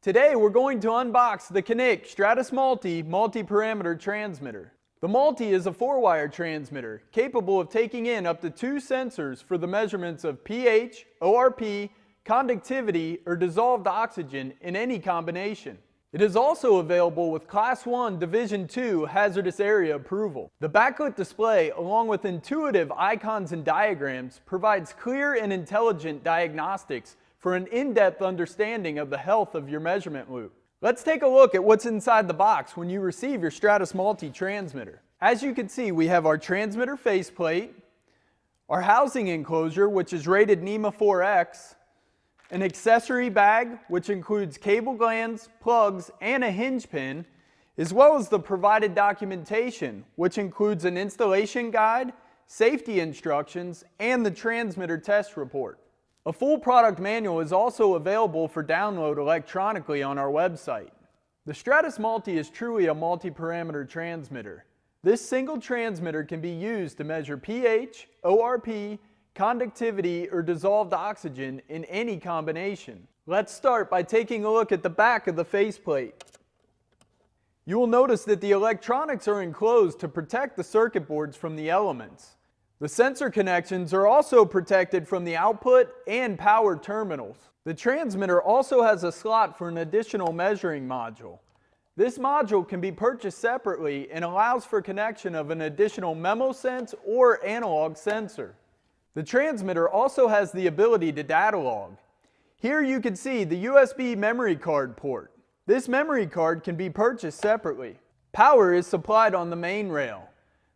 Today we're going to unbox the Knick Stratos multi-parameter transmitter. The multi is a 4-wire transmitter capable of taking in up to 2 sensors for the measurements of pH, ORP, conductivity, or dissolved oxygen in any combination. It is also available with Class 1 Division 2 hazardous area approval. The backlit display, along with intuitive icons and diagrams, provides clear and intelligent diagnostics for an in-depth understanding of the health of your measurement loop. Let's take a look at what's inside the box when you receive your Stratos multi-transmitter. As you can see, we have our transmitter faceplate, our housing enclosure, which is rated NEMA 4X, an accessory bag, which includes cable glands, plugs, and a hinge pin, as well as the provided documentation, which includes an installation guide, safety instructions, and the transmitter test report. A full product manual is also available for download electronically on our website. The Stratos Multi is truly a multi-parameter transmitter. This single transmitter can be used to measure pH, ORP, conductivity, or dissolved oxygen in any combination. Let's start by taking a look at the back of the faceplate. You will notice that the electronics are enclosed to protect the circuit boards from the elements. The sensor connections are also protected from the output and power terminals. The transmitter also has a slot for an additional measuring module. This module can be purchased separately and allows for connection of an additional MemoSense or analog sensor. The transmitter also has the ability to data log. Here you can see the USB memory card port. This memory card can be purchased separately. Power is supplied on the main rail.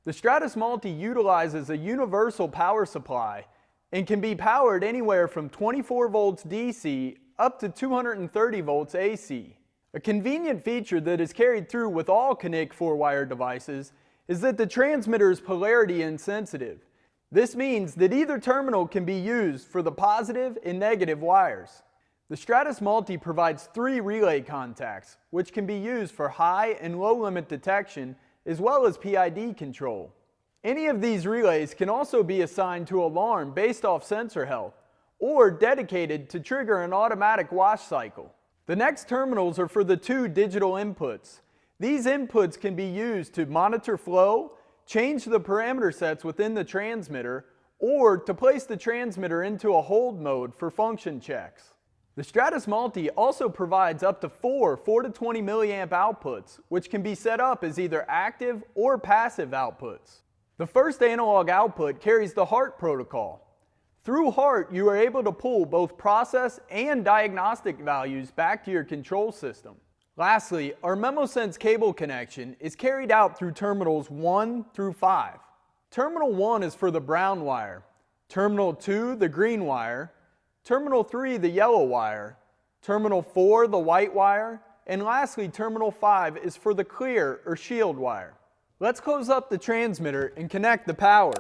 The Stratos Multi utilizes a universal power supply and can be powered anywhere from 24 volts DC up to 230 volts AC. A convenient feature that is carried through with all Knick 4-wire devices is that the transmitter is polarity insensitive. This means that either terminal can be used for the positive and negative wires. The Stratos Multi provides 3 relay contacts, which can be used for high and low limit detection as well as PID control. Any of these relays can also be assigned to alarm based off sensor health, or dedicated to trigger an automatic wash cycle. The next terminals are for the 2 digital inputs. These inputs can be used to monitor flow, change the parameter sets within the transmitter, or to place the transmitter into a hold mode for function checks. The Stratos Multi also provides up to 4 4-20 milliamp outputs, which can be set up as either active or passive outputs. The first analog output carries the HART protocol. Through HART, you are able to pull both process and diagnostic values back to your control system. Lastly, our MemoSense cable connection is carried out through terminals 1 through 5. Terminal 1 is for the brown wire, Terminal 2 the green wire, Terminal 3 the yellow wire, Terminal 4 the white wire, and lastly Terminal 5 is for the clear or shield wire. Let's close up the transmitter and connect the power.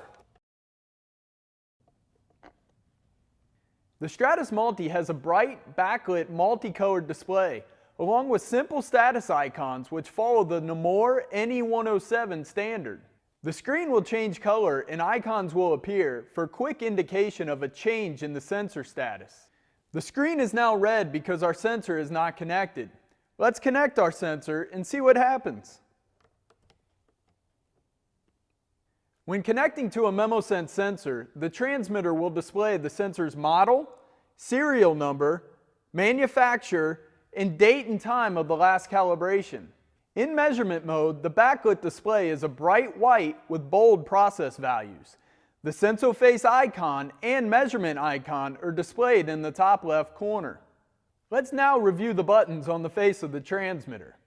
The Stratos Multi has a bright, backlit, multicolored display, along with simple status icons which follow the Namor NE107 standard. The screen will change color and icons will appear for quick indication of a change in the sensor status. The screen is now red because our sensor is not connected. Let's connect our sensor and see what happens. When connecting to a MemoSense sensor, the transmitter will display the sensor's model, serial number, manufacturer, and date and time of the last calibration. In measurement mode, the backlit display is a bright white with bold process values. The SensoFace icon and measurement icon are displayed in the top left corner. Let's now review the buttons on the face of the transmitter.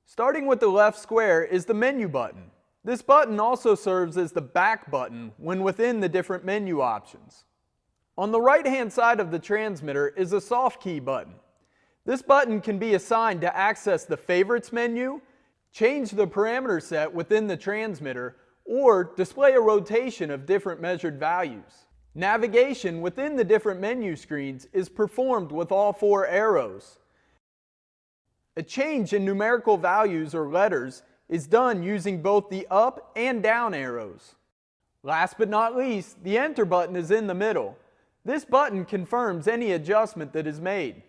Starting with the left square is the menu button. This button also serves as the back button when within the different menu options. On the right-hand side of the transmitter is a soft key button. This button can be assigned to access the favorites menu, change the parameter set within the transmitter, or display a rotation of different measured values. Navigation within the different menu screens is performed with all 4 arrows. A change in numerical values or letters is done using both the up and down arrows. Last but not least, the enter button is in the middle. This button confirms any adjustment that is made.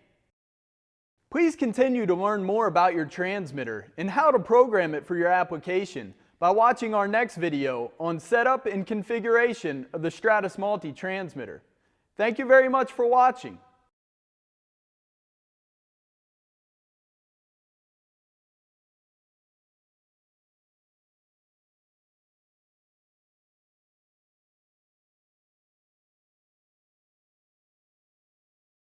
Please continue to learn more about your transmitter and how to program it for your application by watching our next video on setup and configuration of the Stratos multi-transmitter. Thank you very much for watching.